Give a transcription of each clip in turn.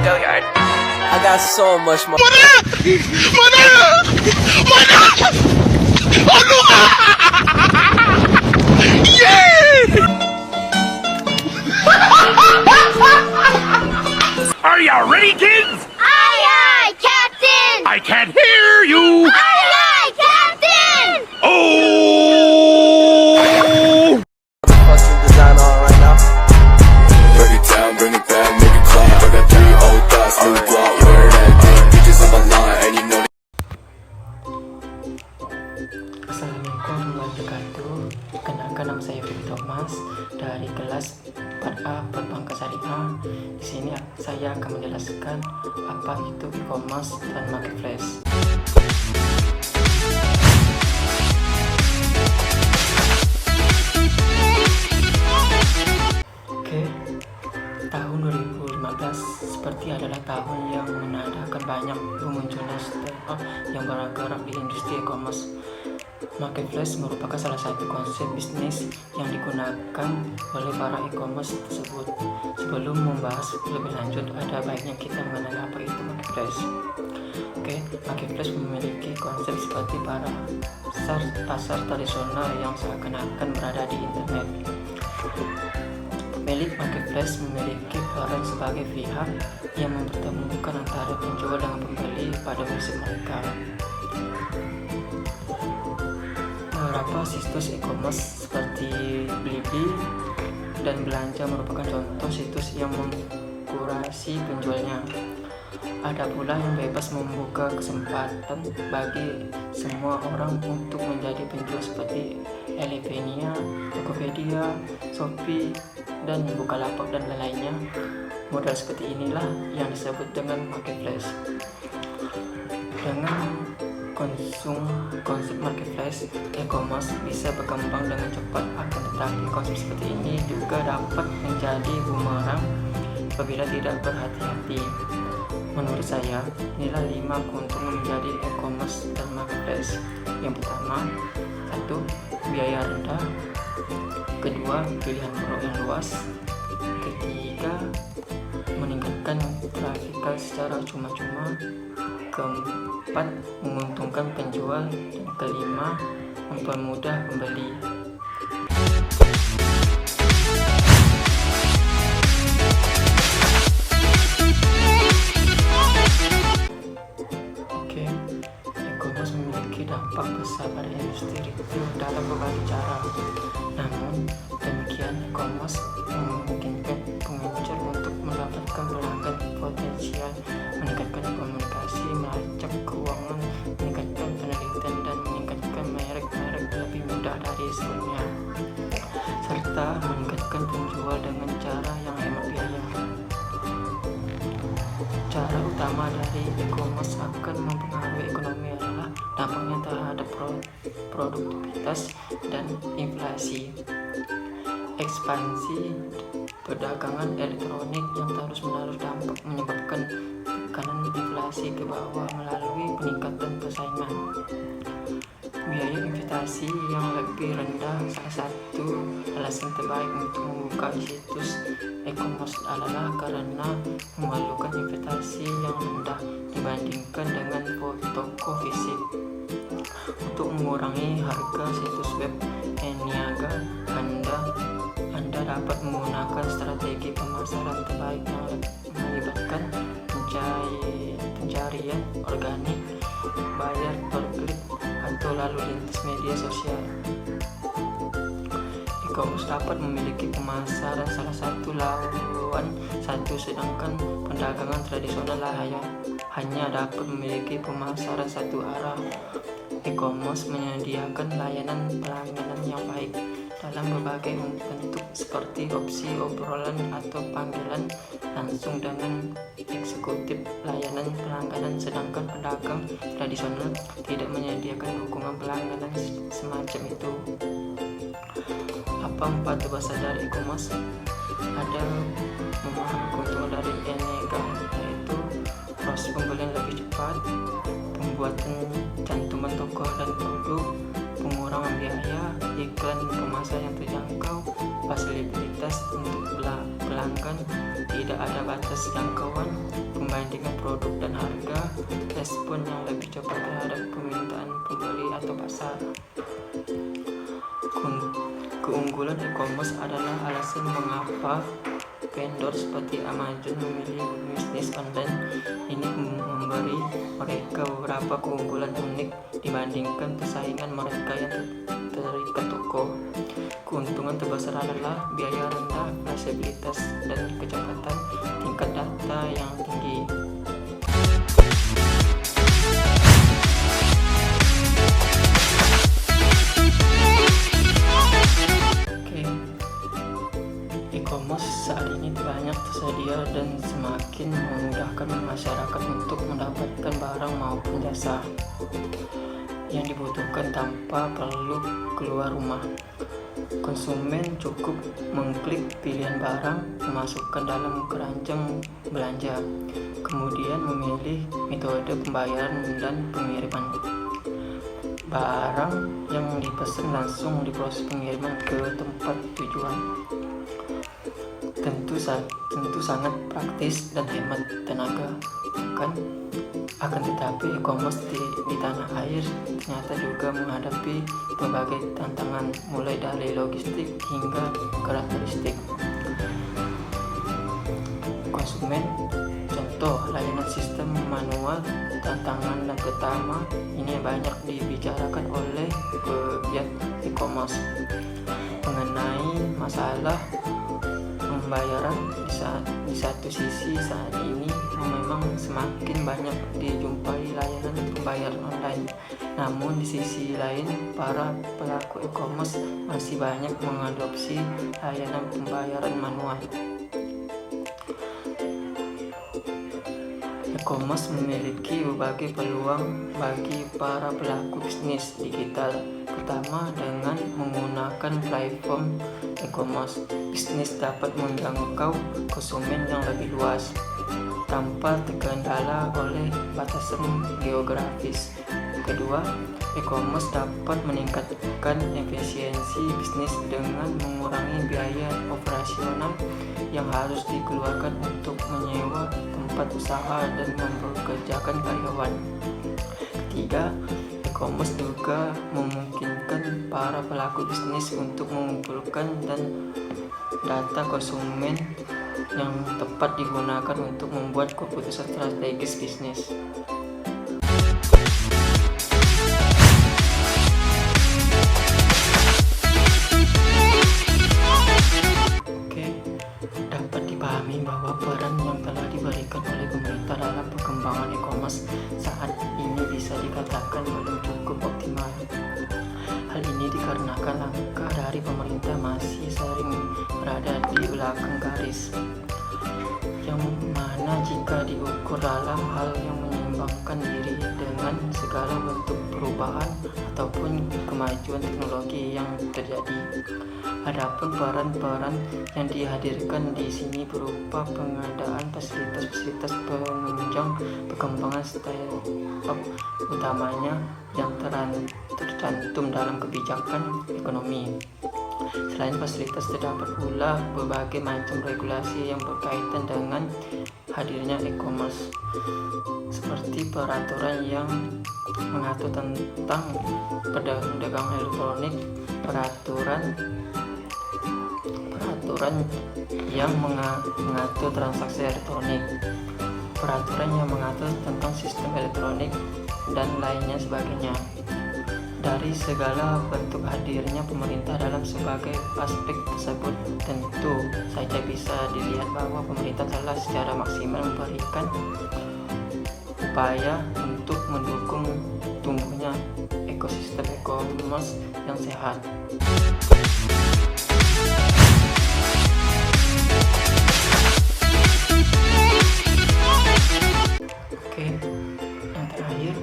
Gilliard. I got so much more. Are you ready, kids? Aye, aye, Captain! I can't hear you. Aye, aye, Captain! Oh! Fucking design on right now. Break it down, bring it back, make it clap. I got 3 old thoughts, new block, where that thing. Bitches on my line, and you know Assalamualaikum warahmatullahi wabarakatuh. Kenalkan, nama saya Fikri Thomas dari kelas 4A Perbankan Syariah. Di sini saya akan menjelaskan apa itu e-commerce dan marketplace. Oke, tahun 2015 seperti adalah tahun yang menandakan banyak bermunculnya startup yang bergerak di industri e-commerce. Marketplace merupakan salah satu konsep bisnis yang digunakan oleh para e-commerce tersebut. Sebelum membahas lebih lanjut, ada baiknya kita mengenal apa itu marketplace. Oke, marketplace memiliki konsep seperti para pasar tradisional yang seakan-akan berada di internet. Pemilik marketplace memiliki peran sebagai pihak yang mempertemukan antara penjual dengan pembeli pada website mereka. Beberapa situs e-commerce seperti Blibli dan Belanja merupakan contoh situs yang mengkurasi penjualnya. Ada pula yang bebas membuka kesempatan bagi semua orang untuk menjadi penjual seperti Elevenia, Tokopedia, Shopee, dan Bukalapak dan lainnya. Model seperti inilah yang disebut dengan marketplace. Dengan konsep marketplace, e-commerce bisa berkembang dengan cepat, akan tetapi konsep seperti ini juga dapat menjadi bumerang apabila tidak berhati-hati. Menurut saya, inilah 5 keuntungan menjadi e-commerce dan marketplace. Yang pertama, 1. Biaya rendah. Kedua, pilihan produk yang luas. Ketiga, meningkatkan trafikal secara cuma-cuma. Keempat, menguntungkan penjual. Dan kelima, mempermudah pembeli. Oke, e-commerce memiliki dampak besar pada industri retail dalam berbagai cara. Namun demikian, e-commerce memungkinkan pengecer untuk mendapatkan pelanggan potensial, meningkatkan komunikasi, melacak keuangan, meningkatkan penelitian, dan meningkatkan merek-merek lebih mudah dari sebelumnya, serta meningkatkan penjual dengan cara yang hemat biaya. Cara utama dari e-commerce akan mempengaruhi ekonomi adalah dampaknya terhadap produktivitas dan inflasi. Ekspansi perdagangan elektronik yang terus-menerus dampak menyebabkan tekanan inflasi ke bawah melalui peningkatan persaingan. Biaya investasi yang lebih rendah. Salah satu alasan terbaik untuk membuka situs e-commerce adalah karena memerlukan investasi yang rendah dibandingkan dengan toko fisik. Untuk mengurangi harga situs web e-niaga, Anda dapat menggunakan strategi pemasaran terbaik yang melibatkan pencarian organik, bayar per klik, atau lalu lintas media sosial. E-commerce dapat memiliki pemasaran salah satu lawan satu, sedangkan perdagangan tradisional hanya dapat memiliki pemasaran satu arah. E-commerce menyediakan layanan pelangganan yang baik dalam berbagai bentuk seperti opsi obrolan atau panggilan langsung dengan eksekutif layanan pelangganan, sedangkan pedagang tradisional tidak menyediakan dukungan pelangganan semacam itu. Apa 4 besar dari e-commerce? Ada memahami keuntungan dari e-niaga, yaitu proses pembelian lebih cepat, pembuatan cantuman toko dan produk, pengurangan biaya, iklan kemasan yang terjangkau, fasilitas untuk pelanggan, tidak ada batas jangkauan, membandingkan produk dan harga, respon yang lebih cepat terhadap permintaan pembeli atau pasar. Keunggulan e-commerce adalah alasan mengapa vendor seperti Amazon memilih bisnis online. Ini memberi mereka beberapa keunggulan unik dibandingkan persaingan mereka yang terikat toko. Keuntungan terbesar adalah biaya rendah, fleksibilitas, dan kecepatan tingkat data yang tinggi. E-commerce saat ini banyak tersedia dan semakin memudahkan masyarakat untuk mendapatkan barang maupun jasa yang dibutuhkan tanpa perlu keluar rumah. Konsumen cukup mengklik pilihan barang, memasukkan dalam keranjang belanja, kemudian memilih metode pembayaran dan pengiriman. Barang yang dipesan langsung diproses pengiriman ke tempat tujuan. Tentu sangat praktis dan hemat tenaga, kan? Akan tetapi e-commerce di tanah air ternyata juga menghadapi berbagai tantangan, mulai dari logistik hingga karakteristik konsumen. Contoh, layanan sistem manual. Tantangan yang pertama ini banyak dibicarakan oleh pegiat e-commerce mengenai masalah pembayaran. Di satu sisi saat ini memang semakin banyak dijumpai layanan pembayaran online, namun di sisi lain para pelaku e-commerce masih banyak mengadopsi layanan pembayaran manual. E-commerce memiliki berbagai peluang bagi para pelaku bisnis digital. Pertama, dengan menggunakan platform e-commerce, bisnis dapat menjangkau konsumen yang lebih luas tanpa terkendala oleh batasan geografis. Kedua, e-commerce dapat meningkatkan efisiensi bisnis dengan mengurangi biaya operasional yang harus dikeluarkan untuk menyewa tempat usaha dan mempekerjakan karyawan. Ketiga, e-commerce juga memungkinkan para pelaku bisnis untuk mengumpulkan data konsumen yang tepat digunakan untuk membuat keputusan strategis bisnis. Dapat dipahami bahwa peran yang telah diberikan oleh pemerintah dalam perkembangan e-commerce saat ini bisa dikatakan belum cukup optimal. Hal ini dikarenakan langkah dari pemerintah masih sering berada di belakang garis, yang mana jika diukur dalam hal yang menyeimbangkan diri dengan segala bentuk perubahan ataupun kemajuan teknologi yang terjadi. Adapun peran-peran yang dihadirkan di sini berupa pengadaan fasilitas-fasilitas penunjang perkembangan startup, utamanya yang tercantum dalam kebijakan ekonomi. Selain fasilitas, terdapat pula berbagai macam regulasi yang berkaitan dengan hadirnya e-commerce, seperti peraturan yang mengatur tentang perdagangan elektronik, peraturan yang mengatur transaksi elektronik, peraturan yang mengatur tentang sistem elektronik, dan lainnya sebagainya. Dari segala bentuk hadirnya pemerintah dalam sebagai aspek tersebut, tentu saja bisa dilihat bahwa pemerintah telah secara maksimal memberikan upaya untuk mendukung tumbuhnya ekosistem e-commerce yang sehat. Yang terakhir,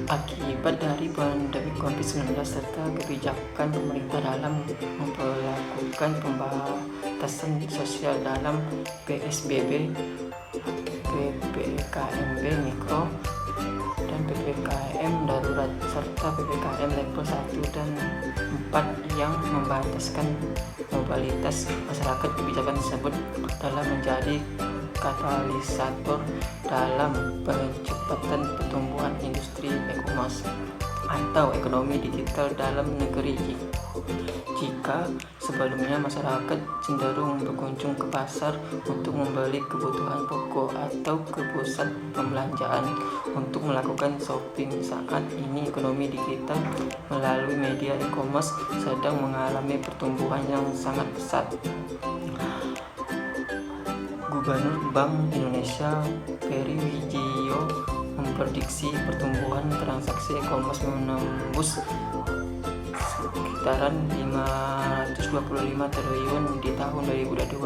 akibat dari pandemi COVID-19 serta kebijakan pemerintah dalam memperlakukan pembatasan sosial dalam PSBB, PPKM Mikro, dan PPKM Darurat, serta PPKM level 1 dan 4 yang membataskan mobilitas masyarakat, kebijakan tersebut telah menjadi katalisator dalam percepatan pertumbuhan industri e-commerce atau ekonomi digital dalam negeri. Jika sebelumnya masyarakat cenderung berkunjung ke pasar untuk membeli kebutuhan pokok atau ke pusat pembelanjaan untuk melakukan shopping, saat ini ekonomi digital melalui media e-commerce sedang mengalami pertumbuhan yang sangat pesat. Gubernur Bank Indonesia Peri Wijio memprediksi pertumbuhan transaksi e-commerce menembus sekitaran 525 triliun di tahun 2022.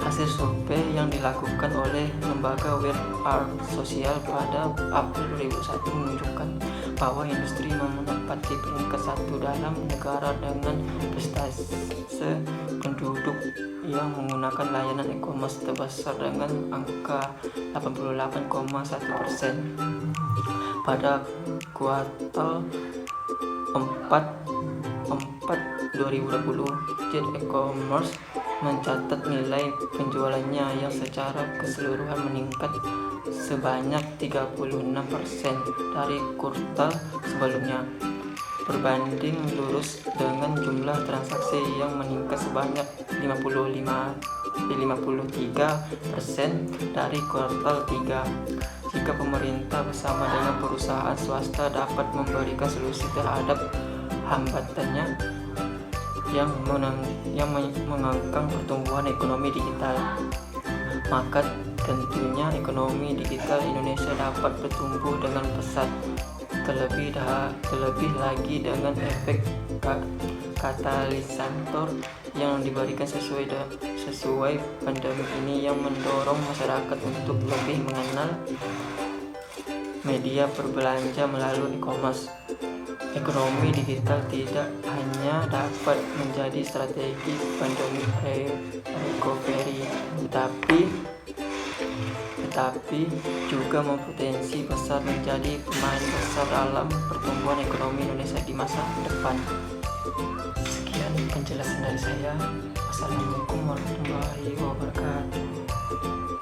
Hasil survei yang dilakukan oleh lembaga Web Art Social pada April 2001 menunjukkan bahwa industri menempati peringkat 1 dalam negara dengan persentase penduduk yang menggunakan layanan e-commerce terbesar dengan angka 88,1%. Pada kuartal 4 2020, Jet e-commerce mencatat nilai penjualannya yang secara keseluruhan meningkat sebanyak 36% dari kuartal sebelumnya, berbanding lurus dengan jumlah transaksi yang meningkat sebanyak 53% dari kuartal 3. Jika pemerintah bersama dengan perusahaan swasta dapat memberikan solusi terhadap hambatannya yang mengangkang pertumbuhan ekonomi digital, maka tentunya ekonomi digital Indonesia dapat bertumbuh dengan pesat, terlebih lagi dengan efek katalisator yang diberikan sesuai pandemi ini yang mendorong masyarakat untuk lebih mengenal media berbelanja melalui e-commerce. Ekonomi digital tidak hanya dapat menjadi strategi pandemi recovery, tetapi juga mempotensi besar menjadi pemain besar dalam pertumbuhan ekonomi Indonesia di masa depan. Sekian penjelasan dari saya. Wassalamualaikum warahmatullahi wabarakatuh.